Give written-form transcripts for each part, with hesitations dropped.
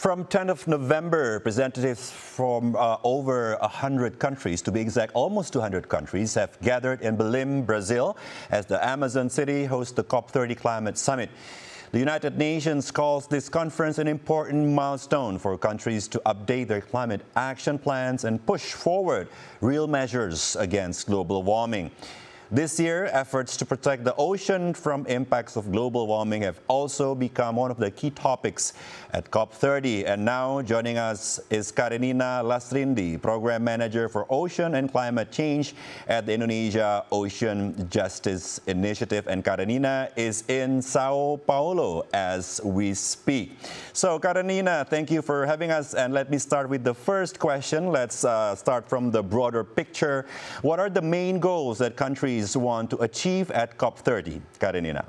From 10th of November, representatives from over 100 countries, to be exact, almost 200 countries, have gathered in Belem, Brazil, as the Amazon city hosts the COP30 climate summit. The United Nations calls this conference an important milestone for countries to update their climate action plans and push forward real measures against global warming. This year, efforts to protect the ocean from impacts of global warming have also become one of the key topics at COP30. And now joining us is Karenina Lasrindi, Program Manager for Ocean and Climate Change at the Indonesia Ocean Justice Initiative. And Karenina is in Sao Paulo as we speak. So Karenina, thank you for having us. And let me start with the first question. Let's start from the broader picture. What are the main goals that countries want to achieve at COP30? Karenina.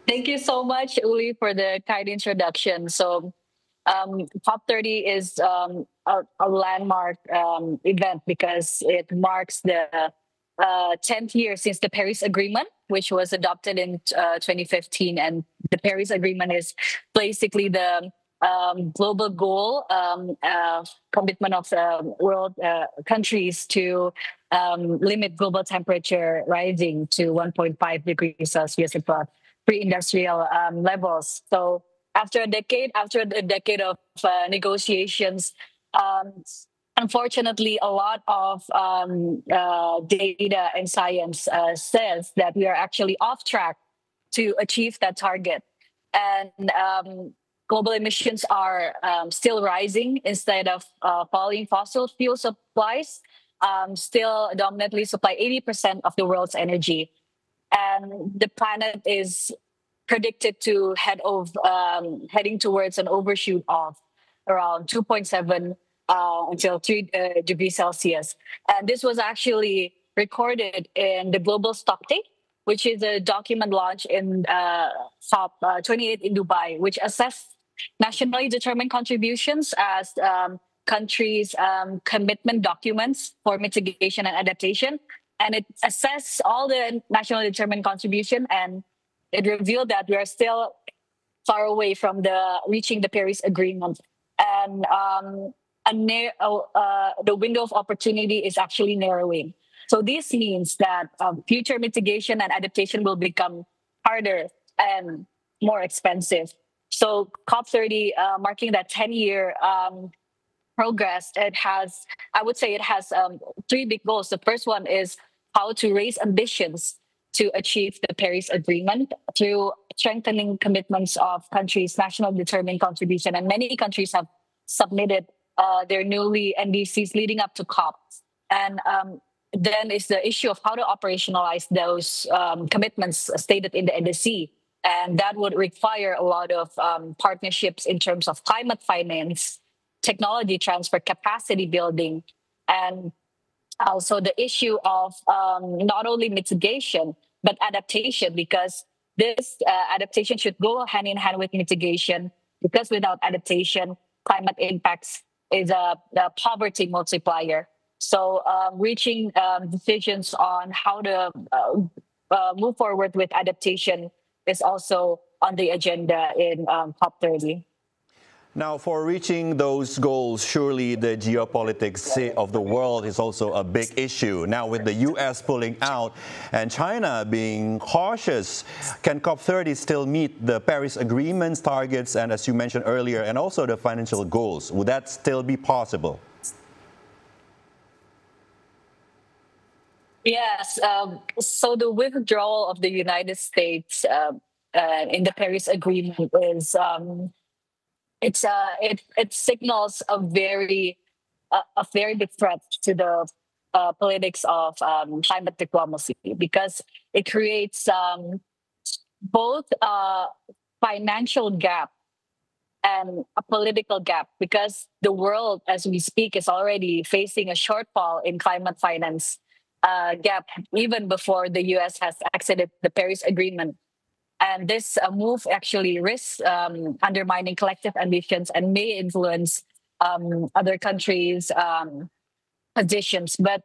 Thank you so much, Uli, for the kind introduction. So COP30 is a landmark event because it marks the 10th year since the Paris Agreement, which was adopted in 2015. And the Paris Agreement is basically the global goal, commitment of world countries to limit global temperature rising to 1.5 degrees Celsius above pre-industrial levels. So after a decade of negotiations, unfortunately, a lot of data and science says that we are actually off track to achieve that target. And global emissions are still rising instead of falling. Fossil fuel supplies still dominantly supply 80% of the world's energy. And the planet is predicted to heading towards an overshoot of around 2.7 until 3 degrees Celsius. And this was actually recorded in the Global Stocktake, which is a document launched in COP28 in Dubai, which assessed nationally determined contributions as countries' commitment documents for mitigation and adaptation. And it assessed all the nationally determined contribution, and it revealed that we are still far away from reaching the Paris Agreement. And the window of opportunity is actually narrowing. So this means that future mitigation and adaptation will become harder and more expensive. So COP30, marking that 10-year progress, I would say it has three big goals. The first one is how to raise ambitions to achieve the Paris Agreement through strengthening commitments of countries' national determined contribution. And many countries have submitted their newly NDCs leading up to COP. And then is the issue of how to operationalize those commitments stated in the NDC. And that would require a lot of partnerships in terms of climate finance, technology transfer, capacity building, and also the issue of not only mitigation, but adaptation, because this adaptation should go hand in hand with mitigation, because without adaptation, climate impacts is a poverty multiplier. So reaching decisions on how to move forward with adaptation is also on the agenda in COP30. Now, for reaching those goals, surely the geopolitics of the world is also a big issue. Now, with the U.S. pulling out and China being cautious, can COP30 still meet the Paris Agreement's targets and, as you mentioned earlier, and also the financial goals? Would that still be possible? Yes. So the withdrawal of the United States in the Paris Agreement is it signals a very big threat to the politics of climate diplomacy, because it creates both a financial gap and a political gap, because the world, as we speak, is already facing a shortfall in climate finance gap even before the U.S. has exited the Paris Agreement. And this move actually risks undermining collective ambitions and may influence other countries' positions. But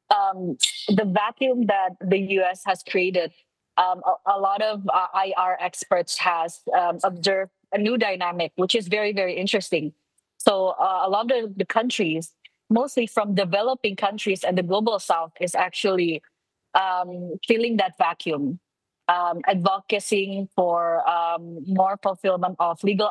the vacuum that the U.S. has created a lot of IR experts has observed a new dynamic, which is very, very interesting. So a lot of the countries, mostly from developing countries and the global south, is actually filling that vacuum, advocating for more fulfillment of legal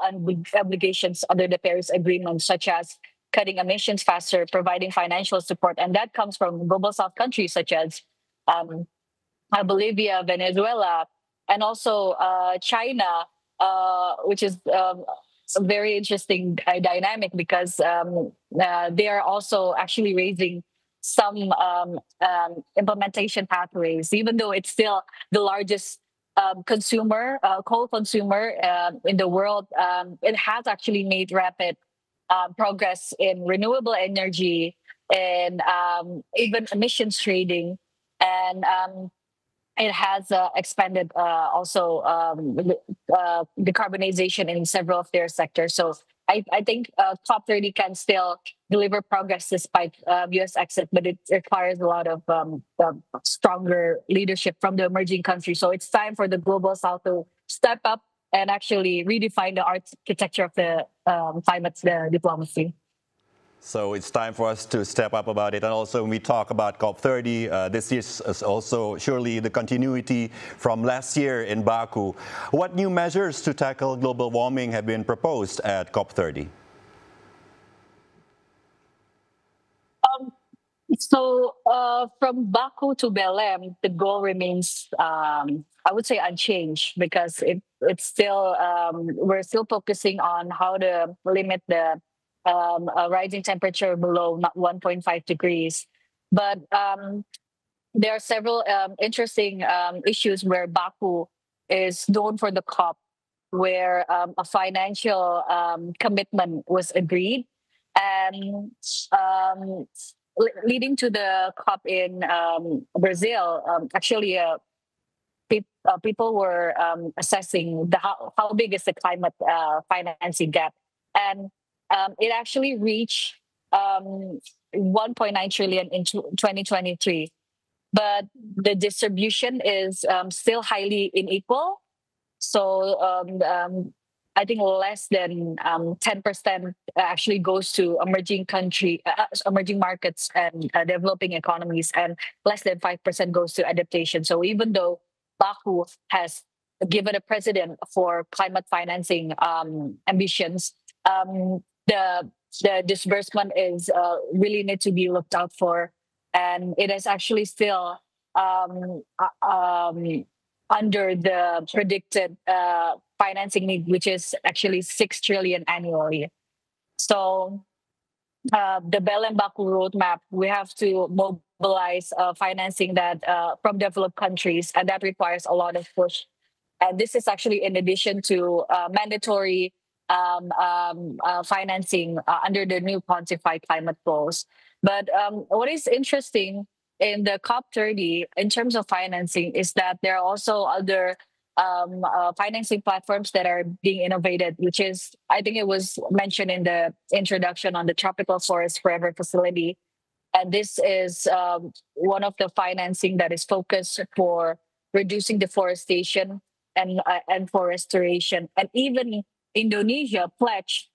obligations under the Paris Agreement, such as cutting emissions faster, providing financial support, and that comes from global south countries such as um, Bolivia, Venezuela, and also China, which is a very interesting dynamic because they are also actually raising some implementation pathways, even though it's still the largest consumer, coal consumer in the world. It has actually made rapid progress in renewable energy and even emissions trading. And it has expanded also decarbonization in several of their sectors. So I think COP30 can still deliver progress despite US exit, but it requires a lot of stronger leadership from the emerging countries. So it's time for the global south to step up and actually redefine the architecture of the climate diplomacy. So it's time for us to step up about it. And also when we talk about COP30, this is also surely the continuity from last year in Baku. What new measures to tackle global warming have been proposed at COP30? So from Baku to Belem, the goal remains, I would say, unchanged because it's still we're still focusing on how to limit the rising temperature below 1.5 degrees. But there are several interesting issues where Baku is known for the COP, where a financial commitment was agreed, and um, leading to the COP in Brazil. Actually, people were assessing how big is the climate financing gap, and it actually reached um, 1.9 trillion in 2023, but the distribution is still highly unequal. So I think less than 10% actually goes to emerging markets and developing economies, and less than 5% goes to adaptation. So even though Baku has given a precedent for climate financing ambitions, the disbursement is really need to be looked out for, and it is actually still under the predicted financing need, which is actually 6 trillion annually. So the Belem Baku roadmap, we have to mobilize financing that from developed countries, and that requires a lot of push. And this is actually in addition to mandatory financing under the new quantified climate goals. But what is interesting in the COP30 in terms of financing is that there are also other financing platforms that are being innovated, which is, I think it was mentioned in the introduction on the Tropical Forest Forever facility. And this is one of the financing that is focused for reducing deforestation and for restoration. And even Indonesia pledged,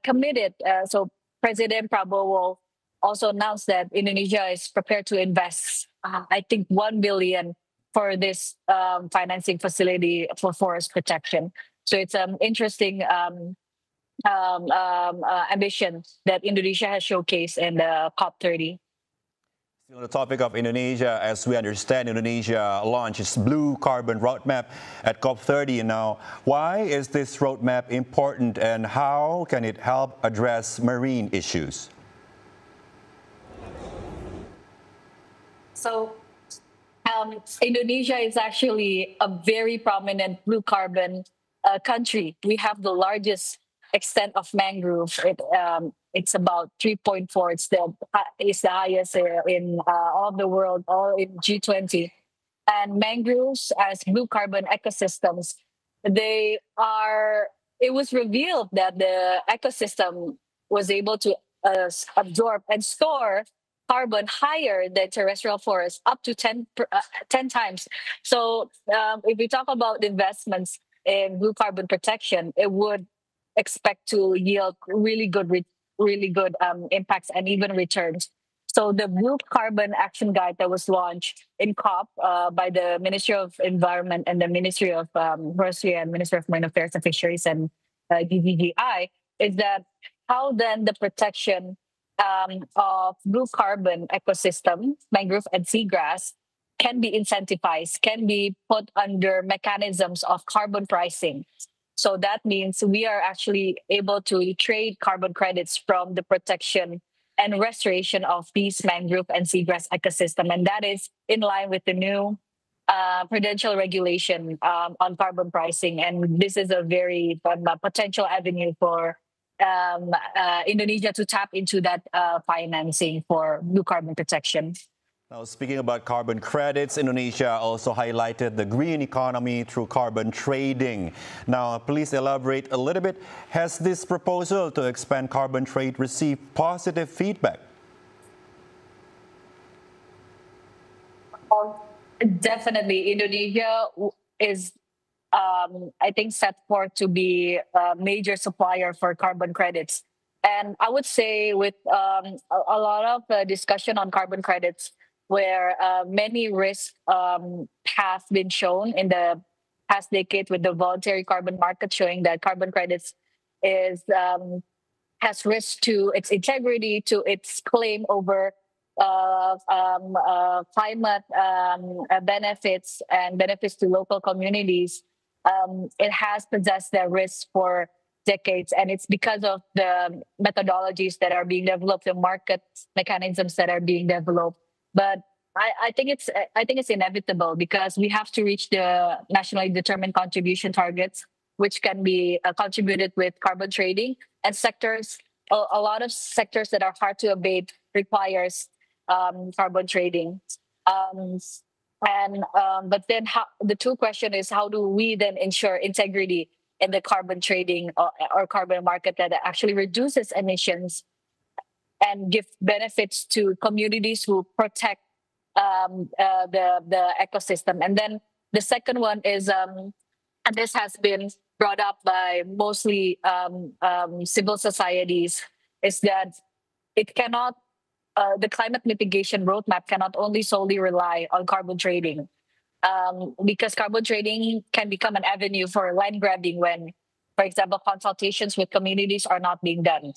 committed. So President Prabowo also announced that Indonesia is prepared to invest, I think, 1 billion for this financing facility for forest protection. So it's an interesting ambition that Indonesia has showcased in the COP30. On the topic of Indonesia, as we understand, Indonesia launched its blue carbon roadmap at COP30 now. Why is this roadmap important and how can it help address marine issues? So Indonesia is actually a very prominent blue carbon country. We have the largest extent of mangrove. It's about 3.4. It's the highest in all of the world, all in G20. And mangroves as blue carbon ecosystems, they are. It was revealed that the ecosystem was able to absorb and store carbon higher than terrestrial forests, up to 10 times. So if we talk about investments in blue carbon protection, it would expect to yield really good impacts and even returns. So the Blue Carbon Action Guide that was launched in COP by the Ministry of Environment and the Ministry of Forestry and Ministry of Marine Affairs and Fisheries and DVGI is that how then the protection of blue carbon ecosystem, mangrove and seagrass, can be incentivized, can be put under mechanisms of carbon pricing. So that means we are actually able to trade carbon credits from the protection and restoration of these mangrove and seagrass ecosystem. And that is in line with the new prudential regulation on carbon pricing. And this is a very potential avenue for Indonesia to tap into that financing for blue carbon protection. Now, speaking about carbon credits, Indonesia also highlighted the green economy through carbon trading. Now, please elaborate a little bit. Has this proposal to expand carbon trade received positive feedback? Definitely. Indonesia is, I think, set forth to be a major supplier for carbon credits. And I would say with a lot of discussion on carbon credits, where many risks have been shown in the past decade with the voluntary carbon market, showing that carbon credits is has risks to its integrity, to its claim over climate benefits and benefits to local communities. It has possessed their risks for decades, and it's because of the methodologies that are being developed, the market mechanisms that are being developed. But I think it's inevitable because we have to reach the nationally determined contribution targets, which can be contributed with carbon trading, and sectors. A lot of sectors that are hard to abate requires carbon trading. But then the true question is, how do we then ensure integrity in the carbon trading or carbon market that actually reduces emissions and give benefits to communities who protect the ecosystem? And then the second one is, and this has been brought up by mostly civil societies, is that it cannot, the climate mitigation roadmap cannot only solely rely on carbon trading, because carbon trading can become an avenue for land grabbing when, for example, consultations with communities are not being done.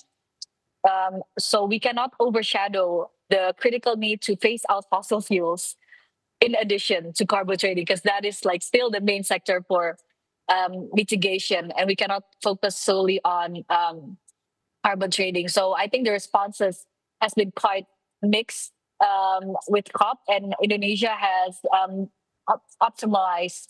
So we cannot overshadow the critical need to phase out fossil fuels in addition to carbon trading, because that is like still the main sector for mitigation, and we cannot focus solely on carbon trading. So I think the responses has been quite mixed with COP, and Indonesia has optimized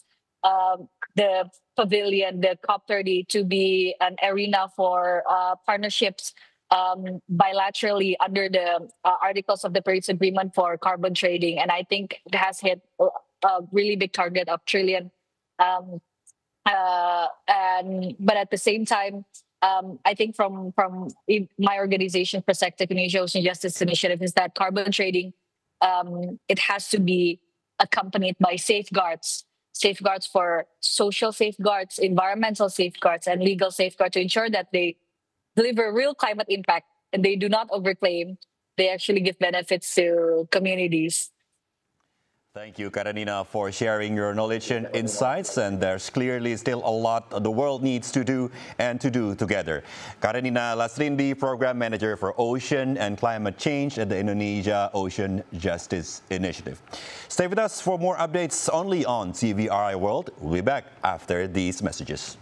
the pavilion, the COP30, to be an arena for partnerships bilaterally under the Articles of the Paris Agreement for carbon trading. And I think it has hit a really big target of trillion. But at the same time, I think from my organization's perspective, Indonesia Ocean Justice Initiative, is that carbon trading, it has to be accompanied by safeguards for social safeguards, environmental safeguards, and legal safeguards to ensure that they deliver real climate impact and they do not overclaim. They actually give benefits to communities. Thank you, Karenina, for sharing your knowledge and insights. And there's clearly still a lot the world needs to do and to do together. Karenina Lasrindi, Program Manager for Ocean and Climate Change at the Indonesia Ocean Justice Initiative. Stay with us for more updates only on CVRI World. We'll be back after these messages.